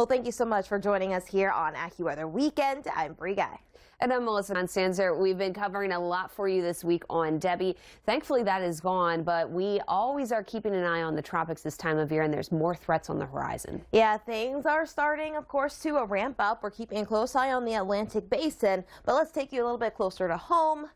Well, thank you so much for joining us here on AccuWeather Weekend. I'm Bree. And I'm Melissa Constanzer. We've been covering a lot for you this week on Debbie. Thankfully, that is gone, but we always are keeping an eye on the tropics this time of year, and there's more threats on the horizon. Yeah, things are starting, of course, to ramp up. We're keeping a close eye on the Atlantic Basin, but let's take you a little bit closer to home.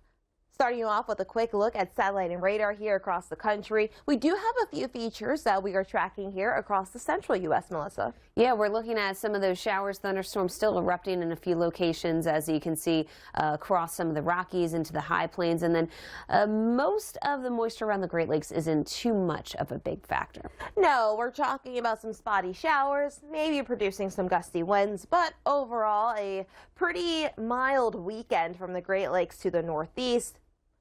Starting you off with a quick look at satellite and radar here across the country. We do have a few features that we are tracking here across the central U.S., Melissa. Yeah, we're looking at some of those showers, thunderstorms still erupting in a few locations, as you can see across some of the Rockies into the high plains. And then most of the moisture around the Great Lakes isn't too much of a big factor. No, we're talking about some spotty showers, maybe producing some gusty winds, but overall a pretty mild weekend from the Great Lakes to the Northeast.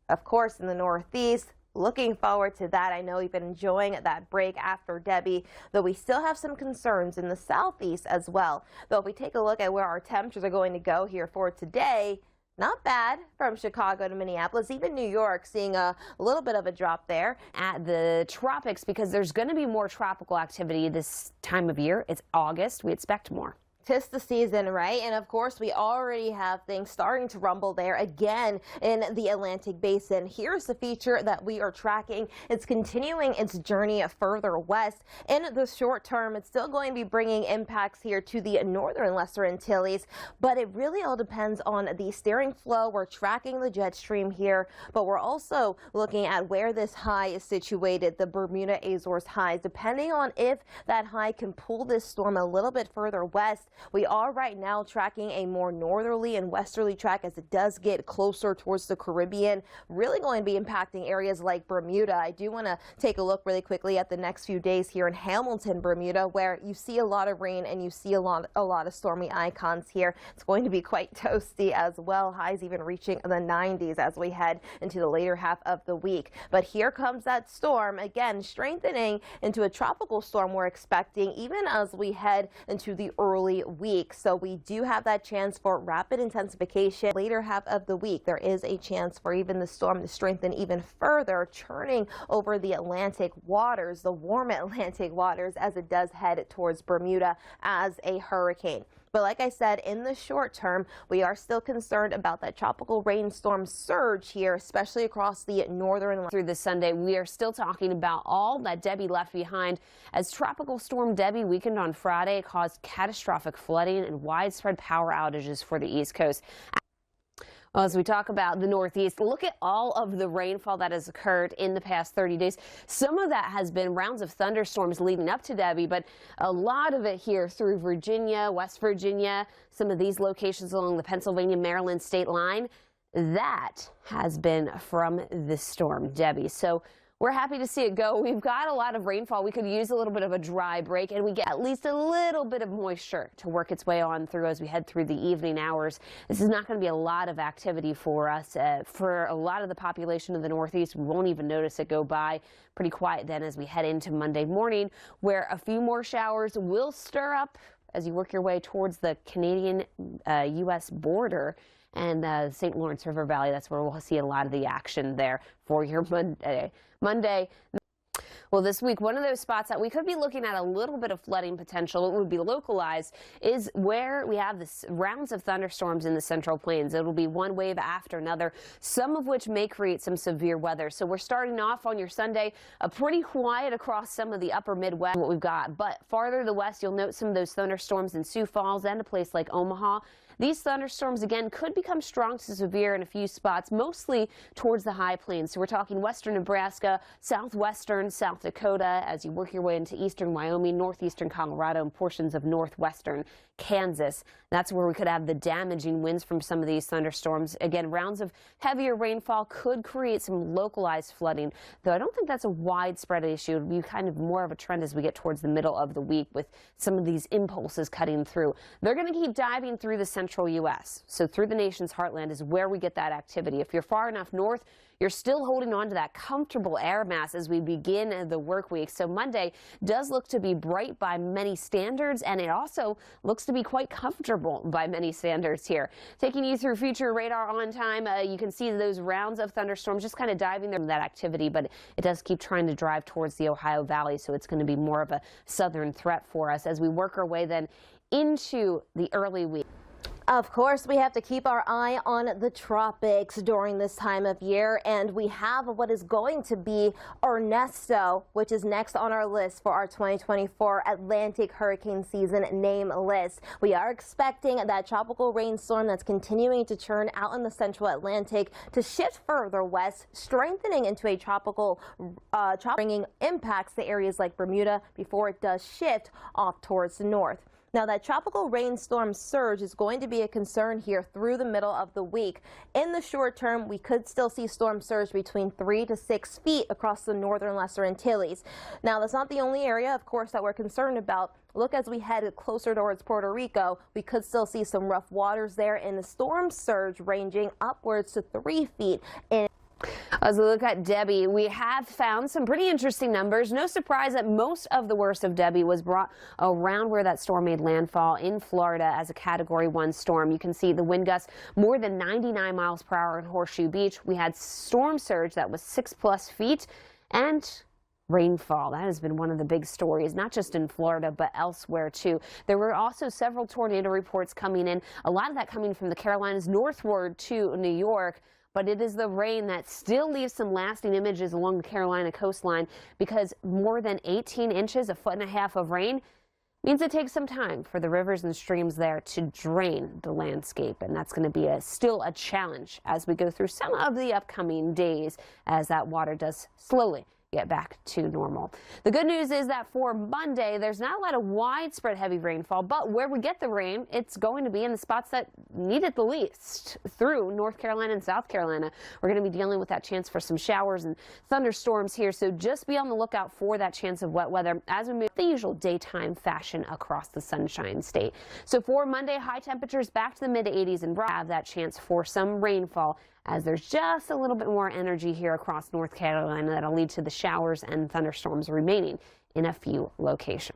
Of course, in the Northeast, looking forward to that. I know you've been enjoying that break after Debbie, though we still have some concerns in the Southeast as well. Though if we take a look at where our temperatures are going to go here for today, not bad from Chicago to Minneapolis, even New York seeing a little bit of a drop there. At the tropics, because there's going to be more tropical activity this time of year. It's August. We expect more. 'Tis the season, right? And of course, we already have things starting to rumble there again in the Atlantic Basin. Here's the feature that we are tracking. It's continuing its journey further west. In the short term, it's still going to be bringing impacts here to the northern Lesser Antilles, but it really all depends on the steering flow. We're tracking the jet stream here, but we're also looking at where this high is situated, the Bermuda Azores highs, depending on if that high can pull this storm a little bit further west. We are right now tracking a more northerly and westerly track as it does get closer towards the Caribbean, really going to be impacting areas like Bermuda. I do want to take a look really quickly at the next few days here in Hamilton, Bermuda, where you see a lot of rain and you see a lot of stormy icons here. It's going to be quite toasty as well, highs even reaching the 90s as we head into the later half of the week. But here comes that storm, again strengthening into a tropical storm we're expecting even as we head into the early week. So we do have that chance for rapid intensification later half of the week. There is a chance for even the storm to strengthen even further, churning over the Atlantic waters, the warm Atlantic waters, as it does head towards Bermuda as a hurricane. But like I said, in the short term, we are still concerned about that tropical rainstorm surge here, especially across the northern. Through this Sunday, we are still talking about all that Debbie left behind, as Tropical Storm Debbie weakened on Friday caused catastrophic flooding and widespread power outages for the East Coast. Well, as we talk about the Northeast, look at all of the rainfall that has occurred in the past 30 days. Some of that has been rounds of thunderstorms leading up to Debbie, but a lot of it here through Virginia, West Virginia, some of these locations along the Pennsylvania-Maryland state line, that has been from this storm, Debbie. So we're happy to see it go. We've got a lot of rainfall. We could use a little bit of a dry break, and we get at least a little bit of moisture to work its way on through as we head through the evening hours. This is not going to be a lot of activity for us. For a lot of the population of the Northeast, we won't even notice it go by. Pretty quiet then as we head into Monday morning, where a few more showers will stir up as you work your way towards the Canadian-U.S. border and the St. Lawrence River Valley. That's where we'll see a lot of the action there for your Monday. Well, this week, one of those spots that we could be looking at a little bit of flooding potential, it would be localized, is where we have this rounds of thunderstorms in the Central Plains. It'll be one wave after another, some of which may create some severe weather. So we're starting off on your Sunday, pretty quiet across some of the upper Midwest, what we've got. But farther to the west, you'll note some of those thunderstorms in Sioux Falls and a place like Omaha. These thunderstorms, again, could become strong to severe in a few spots, mostly towards the high plains. So we're talking western Nebraska, southwestern South Dakota, as you work your way into eastern Wyoming, northeastern Colorado, and portions of northwestern Kansas. That's where we could have the damaging winds from some of these thunderstorms. Again, rounds of heavier rainfall could create some localized flooding, though I don't think that's a widespread issue. It would be kind of more of a trend as we get towards the middle of the week with some of these impulses cutting through. They're going to keep diving through the central U.S. So through the nation's heartland is where we get that activity. If you're far enough north, you're still holding on to that comfortable air mass as we begin the work week. So Monday does look to be bright by many standards, and it also looks to be quite comfortable by many standards here. Taking you through future radar on time, you can see those rounds of thunderstorms just kind of diving there that activity, but it does keep trying to drive towards the Ohio Valley, so it's going to be more of a southern threat for us as we work our way then into the early week. Of course, we have to keep our eye on the tropics during this time of year, and we have what is going to be Ernesto, which is next on our list for our 2024 Atlantic hurricane season name list. We are expecting that tropical rainstorm that's continuing to churn out in the central Atlantic to shift further west, strengthening into a tropical, bringing impacts to areas like Bermuda before it does shift off towards the north. Now, that tropical rainstorm surge is going to be a concern here through the middle of the week. In the short term, we could still see storm surge between 3 to 6 feet across the northern Lesser Antilles. Now, that's not the only area, of course, that we're concerned about. Look, as we head closer towards Puerto Rico, we could still see some rough waters there, and the storm surge ranging upwards to 3 feet. As we look at Debbie, we have found some pretty interesting numbers. No surprise that most of the worst of Debbie was brought around where that storm made landfall in Florida as a Category 1 storm. You can see the wind gusts more than 99 miles per hour in Horseshoe Beach. We had storm surge that was 6+ feet and rainfall. That has been one of the big stories, not just in Florida, but elsewhere too. There were also several tornado reports coming in, a lot of that coming from the Carolinas northward to New York. But it is the rain that still leaves some lasting images along the Carolina coastline, because more than 18 inches, 1.5 feet of rain, means it takes some time for the rivers and streams there to drain the landscape. And that's going to be still a challenge as we go through some of the upcoming days as that water does slowly get back to normal. The good news is that for Monday, there's not a lot of widespread heavy rainfall, but where we get the rain, it's going to be in the spots that need it the least, through North Carolina and South Carolina. We're going to be dealing with that chance for some showers and thunderstorms here, so just be on the lookout for that chance of wet weather as we move the usual daytime fashion across the Sunshine State. So for Monday, high temperatures back to the mid-80s and have that chance for some rainfall, as there's just a little bit more energy here across North Carolina that'll lead to the showers and thunderstorms remaining in a few locations.